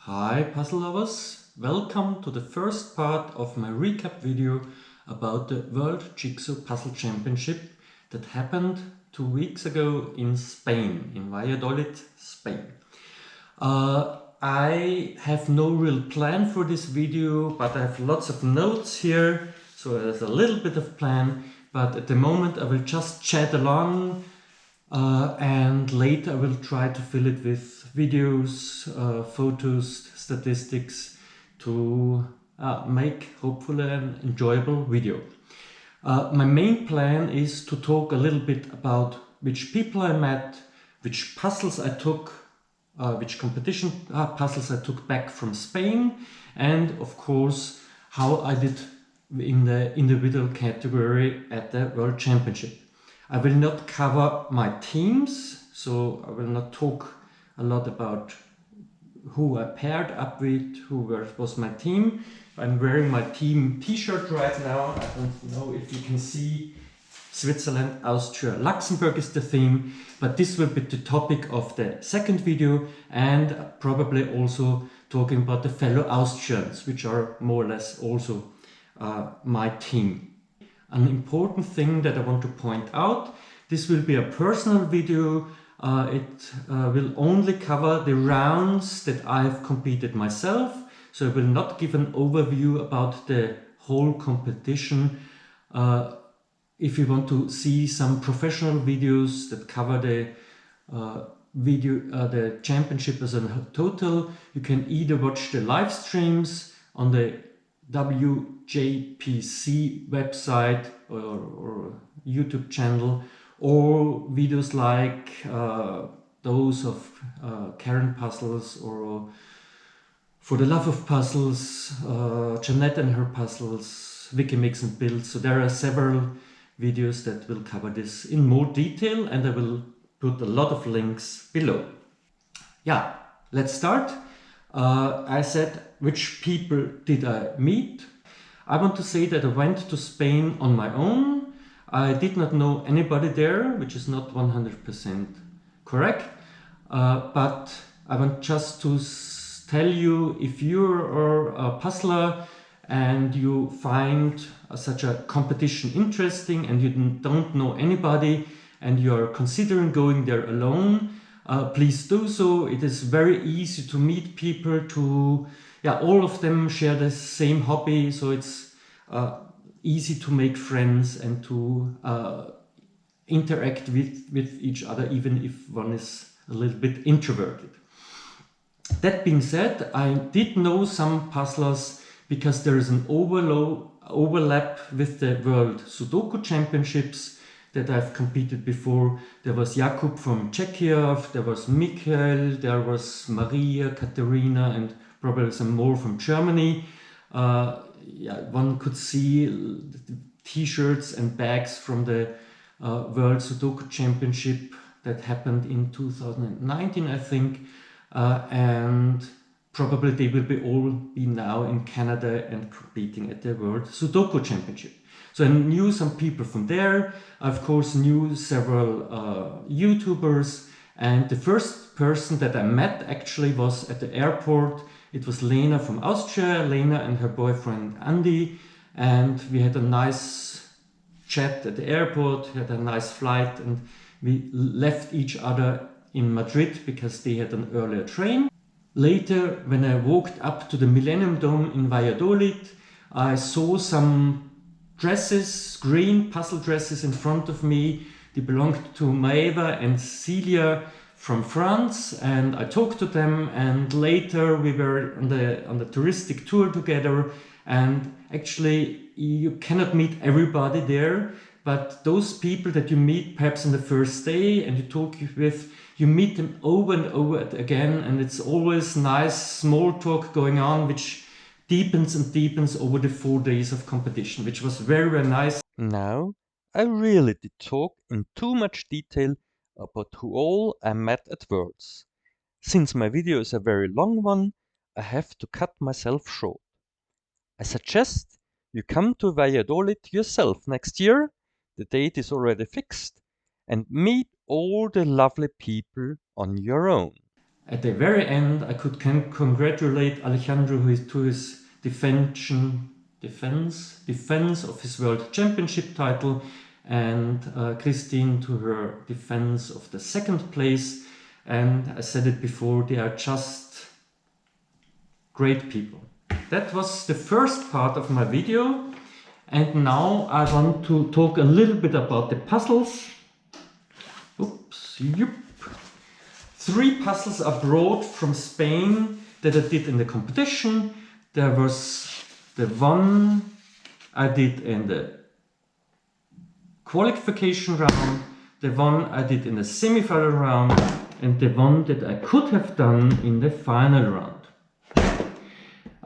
Hi puzzle lovers, welcome to the first part of my recap video about the World Jigsaw Puzzle Championship that happened 2 weeks ago in Spain, in Valladolid, Spain. I have no real plan for this video, but I have lots of notes here, so there's a little bit of plan, but at the moment I will just chat along and later I will try to fill it with videos, photos, statistics to make hopefully an enjoyable video. My main plan is to talk a little bit about which people I met, which puzzles I took, which competition puzzles I took back from Spain, and of course how I did in the individual category at the World Championship. I will not cover my teams, so I will not talk a lot about who I paired up with, who was my team. I'm wearing my team t-shirt right now. I don't know if you can see. Switzerland, Austria, Luxembourg is the theme, but this will be the topic of the second video, and probably also talking about the fellow Austrians, which are more or less also my team. An important thing that I want to point out, this will be a personal video. It will only cover the rounds that I've competed myself, so I will not give an overview about the whole competition. If you want to see some professional videos that cover the the championship as a total, you can either watch the live streams on the WJPC website or YouTube channel, or videos like those of Karen Puzzles or For the Love of Puzzles, Jeanette and her puzzles, Vicky Makes and Builds. So there are several videos that will cover this in more detail, and I will put a lot of links below. Yeah, let's start. I said, which people did I meet? I want to say that I went to Spain on my own. I did not know anybody there, which is not 100% correct. But I want just to tell you, if you're a puzzler and you find such a competition interesting and you don't know anybody and you're considering going there alone, please do so. It is very easy to meet people, all of them share the same hobby, so it's easy to make friends and to interact with each other, even if one is a little bit introverted. That being said, I did know some puzzlers because there is an overlap with the World Sudoku Championships that I've competed before. There was Jakub from Czechia, there was Michael, there was Maria, Katerina, and probably some more from Germany. One could see t-shirts and bags from the World Sudoku Championship that happened in 2019, I think. And probably they will all be now in Canada and competing at the World Sudoku Championship. So I knew some people from there. I of course knew several YouTubers, and the first person that I met actually was at the airport. It was Lena from Austria, Lena and her boyfriend Andy, and we had a nice chat at the airport, we had a nice flight, and we left each other in Madrid because they had an earlier train. Later, when I walked up to the Millennium Dome in Valladolid, I saw some dresses, green puzzle dresses in front of me. They belonged to Maeva and Celia from France, and I talked to them, and later we were on the touristic tour together. And actually you cannot meet everybody there, but those people that you meet perhaps on the first day and you talk with, you meet them over and over again, and it's always nice small talk going on, which deepens and deepens over the 4 days of competition, which was very, very nice. Now, I really did talk in too much detail about who all I met at Worlds. Since my video is a very long one, I have to cut myself short. I suggest you come to Valladolid yourself next year, the date is already fixed, and meet all the lovely people on your own. at the very end, I could congratulate Alejandro to his defense of his World Championship title, and Christine to her defense of the second place. And I said it before, they are just great people. That was the first part of my video. And now I want to talk a little bit about the puzzles. Oops, yep. 3 puzzles are brought from Spain that I did in the competition. There was the one I did in the qualification round, the one I did in the semi-final round, and the one that I could have done in the final round.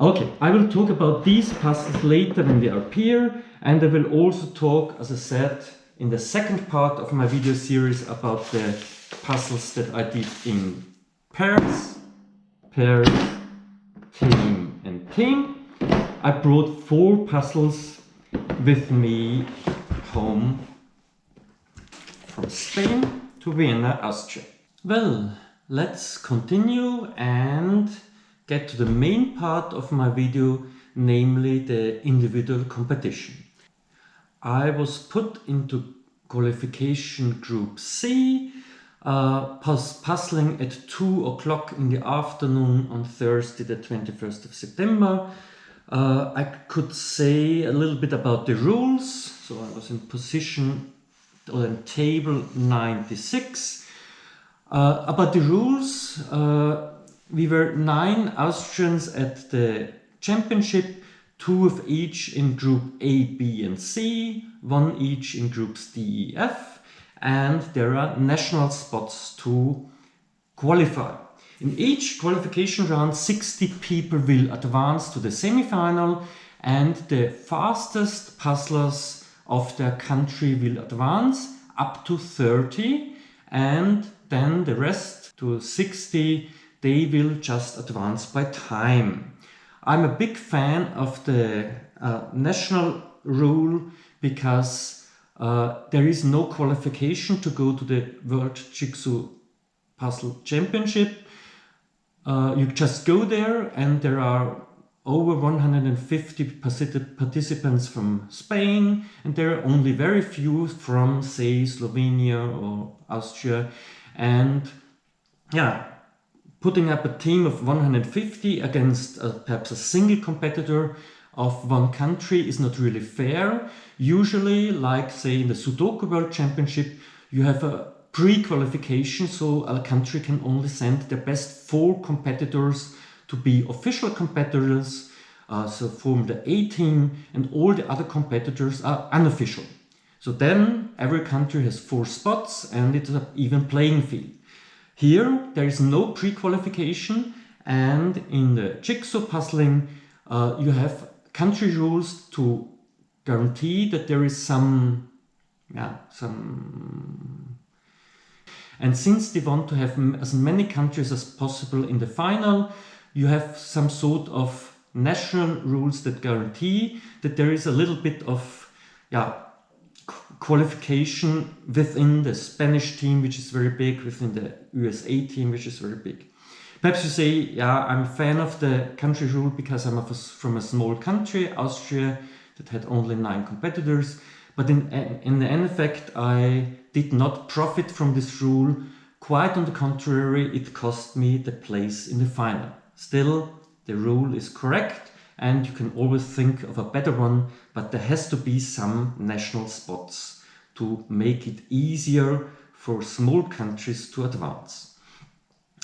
Okay, I will talk about these puzzles later when they appear, and I will also talk, as I said, in the second part of my video series about the puzzles that I did in pairs, team and team. I brought 4 puzzles with me home from Spain to Vienna, Austria. Well, let's continue and get to the main part of my video, namely the individual competition. I was put into qualification group C, puzzling at 2 o'clock in the afternoon on Thursday the 21st of September. I could say a little bit about the rules. So I was in position on table 96. About the rules, we were 9 Austrians at the championship, 2 of each in group A, B and C, 1 each in groups D, E, F, and there are national spots to qualify. In each qualification round, 60 people will advance to the semi-final, and the fastest puzzlers of their country will advance up to 30, and then the rest to 60, they will just advance by time. I'm a big fan of the national rule because there is no qualification to go to the World Jigsaw Puzzle Championship. You just go there, and there are over 150 participants from Spain, and there are only very few from, say, Slovenia or Austria. And yeah, putting up a team of 150 against perhaps a single competitor of one country is not really fair. Usually, like say in the Sudoku World Championship, you have a pre-qualification, so a country can only send their best 4 competitors to be official competitors, so form the A team, and all the other competitors are unofficial. So then every country has 4 spots, and it's an even playing field. Here there is no pre-qualification, and in the jigsaw puzzling you have country rules to guarantee that there is some. And since they want to have as many countries as possible in the final, you have some sort of national rules that guarantee that there is a little bit of qualification within the Spanish team, which is very big, within the USA team, which is very big. Perhaps you say, yeah, I'm a fan of the country rule because I'm from a small country, Austria, that had only 9 competitors. But in the end effect, I did not profit from this rule. Quite on the contrary, it cost me the place in the final. Still, the rule is correct, and you can always think of a better one, but there has to be some national spots to make it easier for small countries to advance.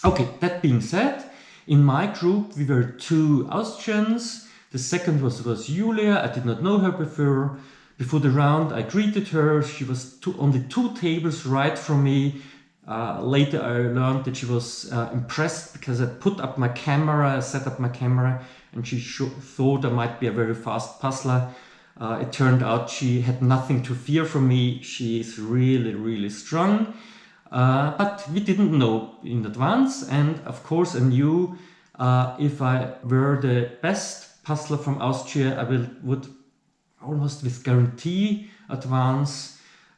Okay, that being said, in my group we were 2 Austrians. The second was Julia. I did not know her before. Before the round I greeted her. She was only 2 tables right from me. Later I learned that she was impressed because I put up my camera, I set up my camera, and she thought I might be a very fast puzzler. It turned out she had nothing to fear from me. She is really, really strong. But we didn't know in advance, and of course I knew if I were the best puzzler from Austria, I would almost with guarantee advance.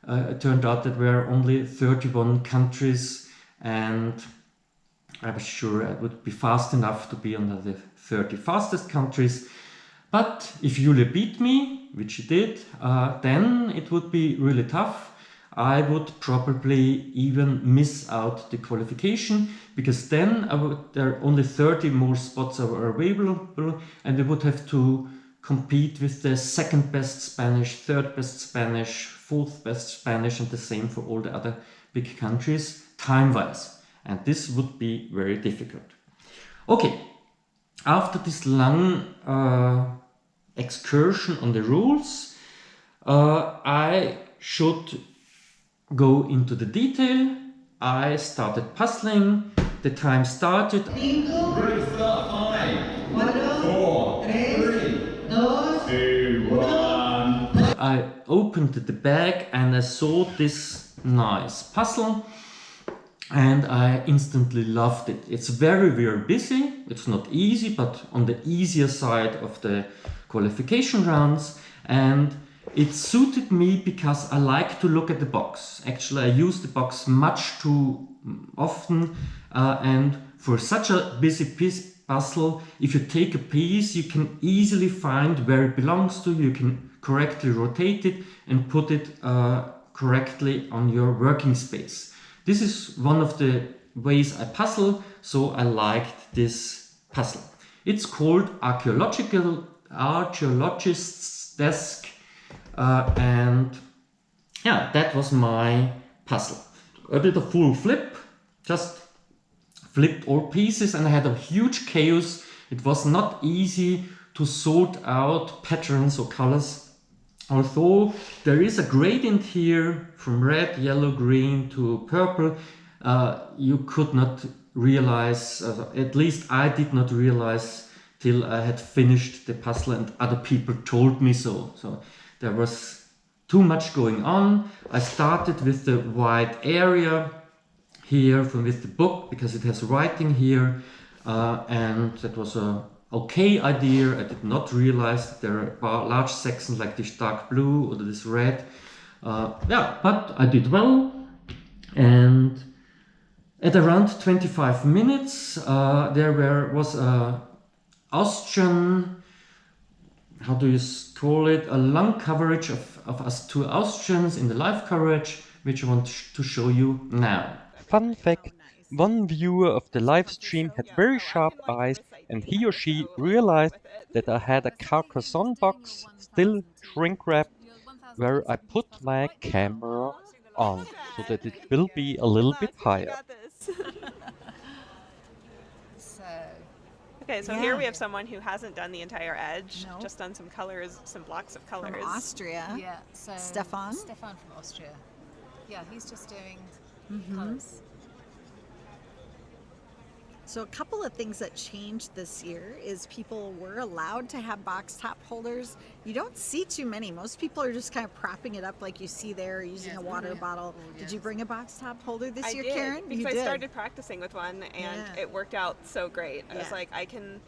It turned out that there were only 31 countries, and I was sure I would be fast enough to be under the 30 fastest countries. But if Julia beat me, which she did, then it would be really tough. I would probably even miss out the qualification, because then there are only 30 more spots are available, and I would have to compete with the second best Spanish, third best Spanish, fourth best Spanish, and the same for all the other big countries time-wise. And this would be very difficult. Okay, after this long excursion on the rules, I should go into the detail. I started puzzling. The time started. 5, 4, 3, 2, 1. I opened the bag and I saw this nice puzzle, and I instantly loved it. It's very, very busy. It's not easy, but on the easier side of the qualification rounds, and it suited me because I like to look at the box. Actually, I use the box much too often, and for such a busy puzzle, if you take a piece, you can easily find where it belongs to. You can correctly rotate it and put it correctly on your working space. This is one of the ways I puzzle, so I liked this puzzle. It's called Archaeologist's Desk, and yeah, that was my puzzle. I did a full flip, just flipped all pieces, and I had a huge chaos. It was not easy to sort out patterns or colors. Although there is a gradient here from red, yellow, green to purple, you could not realize, at least I did not realize till I had finished the puzzle and other people told me so. So there was too much going on. I started with the white area here with the book because it has writing here, and that was a okay idea. I did not realize that there are large sections like this dark blue or this red. Yeah, but I did well. And at around 25 minutes, there was a Austrian, how do you call it, a long coverage of us two Austrians in the live coverage, which I want to show you now. Fun fact, one viewer of the live stream had very sharp eyes, and he or she realized that I had a Carcassonne box, still shrink wrapped, where I put my camera on, so that it will be a little bit higher. Okay, so here we have someone who hasn't done the entire edge, No. just done some colors, some blocks of colors. From Austria. Yeah, so Stefan? Stefan from Austria. Yeah, he's just doing colours. So a couple of things that changed this year is people were allowed to have box top holders. You don't see too many. Most people are just kind of propping it up like you see there, using a water bottle. Did you bring a box top holder this year, did, Karen? because You I did. started practicing with one, and it worked out so great. I was Yeah. like, I can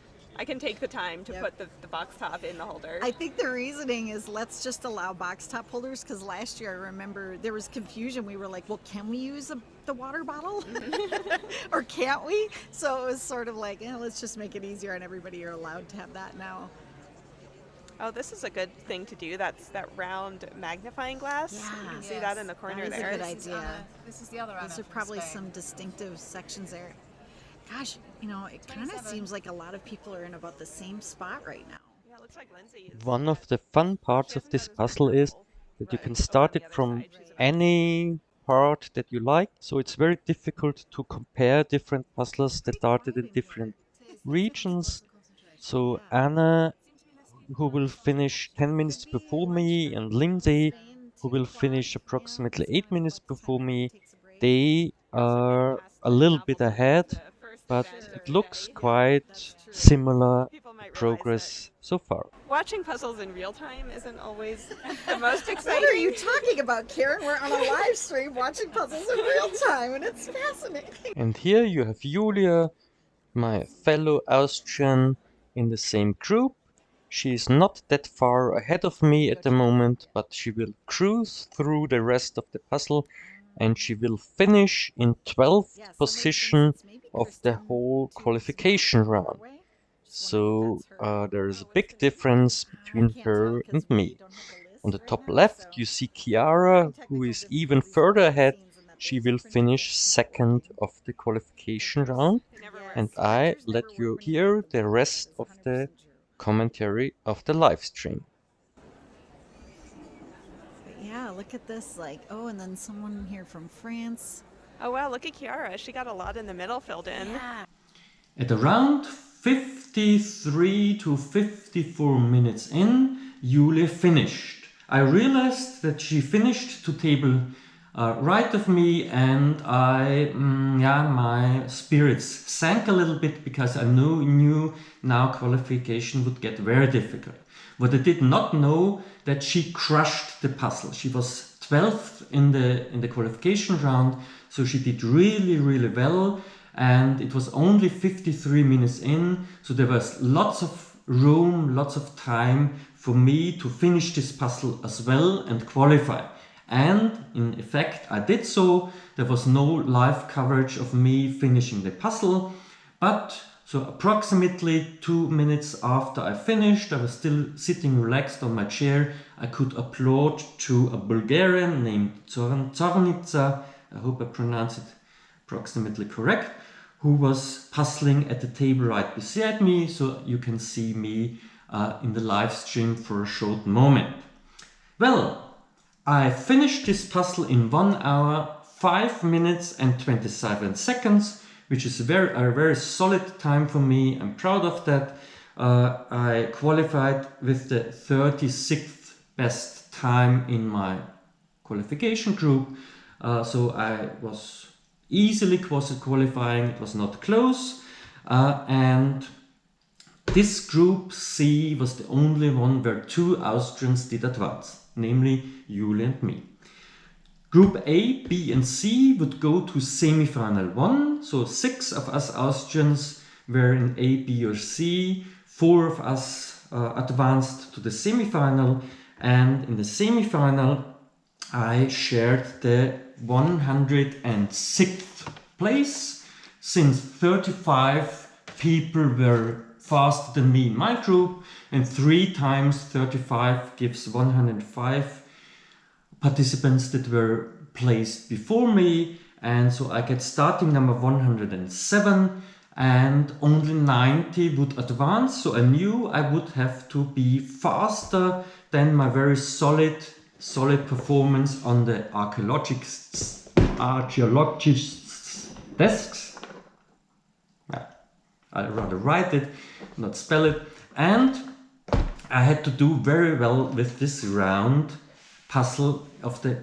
take the time to Yep. put the box top in the holder. I think the reasoning is let's just allow box top holders, because last year I remember there was confusion. We were like, well, can we use the water bottle or can't we? So it was sort of like, let's just make it easier on everybody. You're allowed to have that now. Oh, this is a good thing to do. That's that round magnifying glass. You Yeah. can see that in the corner That is a there. good This is idea. Anna. This is the other Anna. These are from probably Spain. some distinctive sections there. Gosh, it kind of 27. seems like a lot of people are in about the same spot right now. Yeah, it looks like Lindsay is. One of the fun parts of this puzzle is that you can start it from any part that you like, so it's very difficult to compare different puzzlers that started in different regions. So Anna, who will finish 10 minutes before me, and Lindsay, who will finish approximately 8 minutes before me, they are a little bit ahead, but it looks quite similar progress so far. Watching puzzles in real time isn't always the most What exciting. are you talking about, Karen? We're on a live stream watching puzzles in real time, and it's fascinating. And here you have Julia, my fellow Austrian in the same group. She is not that far ahead of me at the moment, but she will cruise through the rest of the puzzle and she will finish in 12th Yeah, somebody thinks position it's maybe of the Kristen whole too qualification small round. for her way. Just So wondering if that's her. there is a big difference I between can't tell her and 'cause we me. don't have the list On the right top now, left, so you see we're Chiara, having who technical is even difficulties further behind the ahead. scenes and that She there's a will printer finish that's not second working. of the qualification Printers, round, they never Yes, and work. I printers let never you work when you hear have the them on. rest That of is the 100% true. commentary of the live stream. But yeah, look at this, like, oh, and then someone here from France. Oh wow, look at Chiara. She got a lot in the middle filled in. Yeah. At around 53 to 54 minutes in, Julia finished. I realized that she finished to table right of me, and my spirits sank a little bit because I knew now qualification would get very difficult. What I did not know that she crushed the puzzle. She was 12th in the qualification round, so she did really well. And it was only 53 minutes in, so there was lots of room, lots of time for me to finish this puzzle as well and qualify. And in effect, I did so. There was no live coverage of me finishing the puzzle, but so approximately 2 minutes after I finished, I was still sitting relaxed on my chair. I could applaud to a Bulgarian named Zornica, I hope I pronounce it approximately correct, who was puzzling at the table right beside me, so you can see me in the live stream for a short moment. Well, I finished this puzzle in 1 hour, 5 minutes and 27 seconds, which is a very solid time for me. I'm proud of that. I qualified with the 36th best time in my qualification group, so I was easily qualifying. It was not close, and this group C was the only one where 2 Austrians did advance, namely Julie and me. Group A, B and C would go to semifinal 1, so 6 of us Austrians were in A, B or C, 4 of us advanced to the semifinal, and in the semifinal I shared the 106th place, since 35 people were faster than me in my group, and 3 times 35 gives 105 participants that were placed before me, and so I get starting number 107, and only 90 would advance, so I knew I would have to be faster than my very solid performance on the archaeologists desks. I rather write it, not spell it, and I had to do very well with this round puzzle of the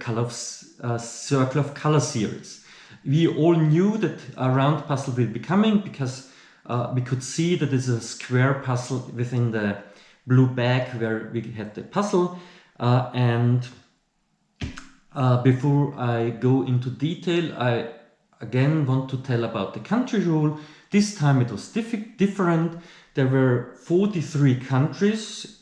Circle of Color series. We all knew that a round puzzle will be coming because we could see that it's a square puzzle within the blue bag where we had the puzzle. Before I go into detail, I again want to tell about the country rule. This time it was different. There were 43 countries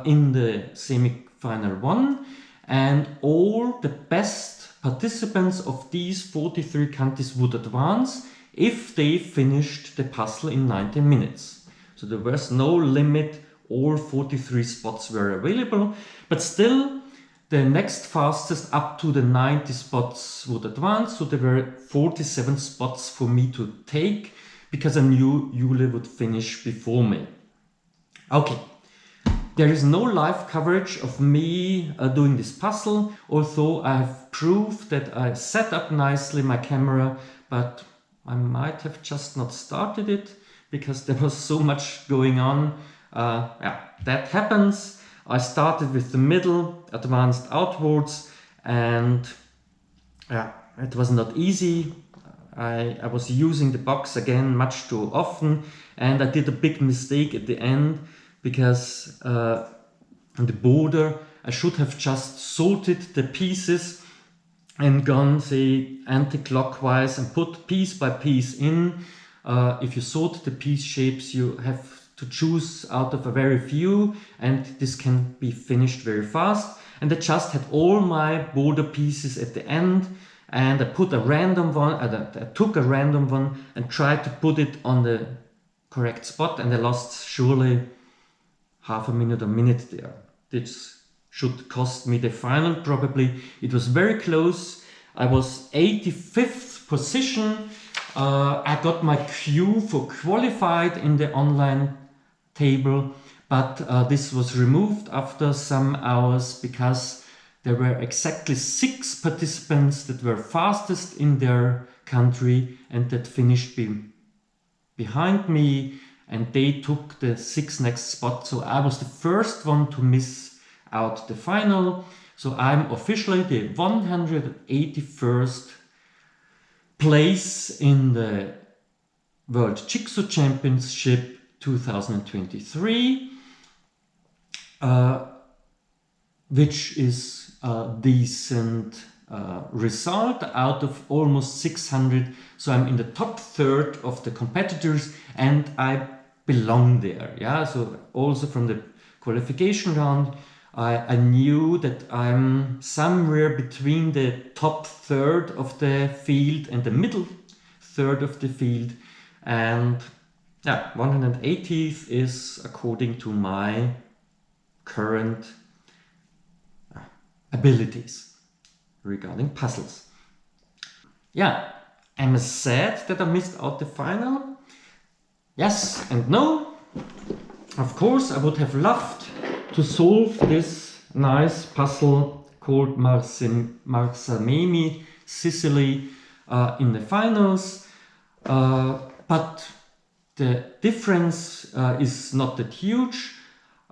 in the semi-final 1, and all the best participants of these 43 countries would advance if they finished the puzzle in 90 minutes. So there was no limit, all 43 spots were available, but still the next fastest up to the 90 spots would advance, so there were 47 spots for me to take because I knew Julie would finish before me. Okay, there is no live coverage of me doing this puzzle, although I have proof that I set up nicely my camera, but I might have just not started it because there was so much going on. That happens. I started with the middle, advanced outwards, and it was not easy. I was using the box again much too often, and I did a big mistake at the end because on the border I should have just sorted the pieces and gone, say, anti-clockwise and put piece by piece in. If you sort the piece shapes, you have to choose out of a very few, and this can be finished very fast. And I just had all my border pieces at the end, and I put a random one, I took a random one and tried to put it on the correct spot, and I lost surely half a minute or minute there. This should cost me the final probably. It was very close. I was 85th position. I got my queue for qualified in the online table, but this was removed after some hours because there were exactly 6 participants that were fastest in their country and that finished behind me, and they took the 6 next spot. So I was the first one to miss out the final. So I'm officially the 181st place in the World Jigsaw Championship 2023, which is a decent result out of almost 600. So I'm in the top third of the competitors and I belong there. Yeah, so also from the qualification round, I knew that I'm somewhere between the top third of the field and the middle third of the field. And yeah, 180th is according to my current abilities regarding puzzles. Yeah, I'm sad that I missed out the final. Yes and no. Of course, I would have loved to solve this nice puzzle called Marzamemi, Sicily, in the finals. But the difference is not that huge.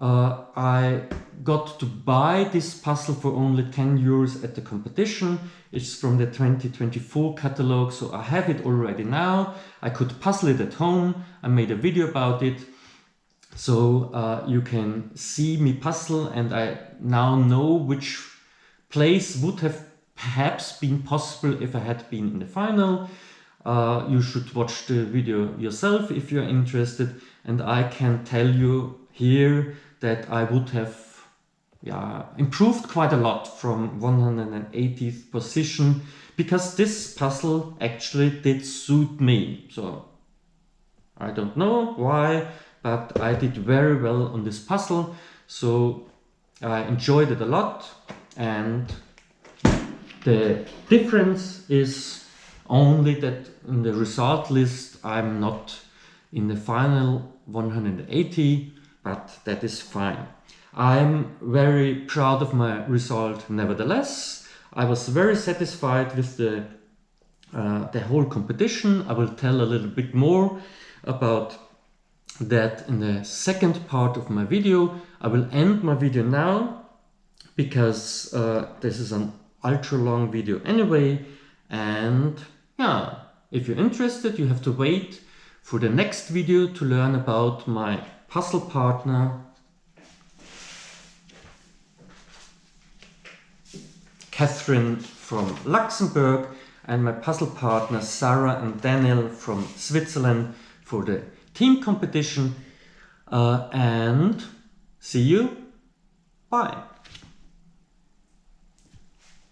I got to buy this puzzle for only 10 euros at the competition. It's from the 2024 catalog, so I have it already now. I could puzzle it at home. I made a video about it. So you can see me puzzle, and I now know which place would have perhaps been possible if I had been in the final. You should watch the video yourself if you're interested, and I can tell you here that I would have improved quite a lot from 180th position, because this puzzle actually did suit me. So I don't know why, but I did very well on this puzzle, so I enjoyed it a lot. And the difference is only that in the result list I'm not in the final 180, but that is fine. I'm very proud of my result nevertheless. I was very satisfied with the whole competition. I will tell a little bit more about that in the second part of my video. I will end my video now because this is an ultra long video anyway, and yeah, if you're interested, you have to wait for the next video to learn about my puzzle partner Catherine from Luxembourg and my puzzle partner Sarah and Daniel from Switzerland for the team competition, and see you. Bye.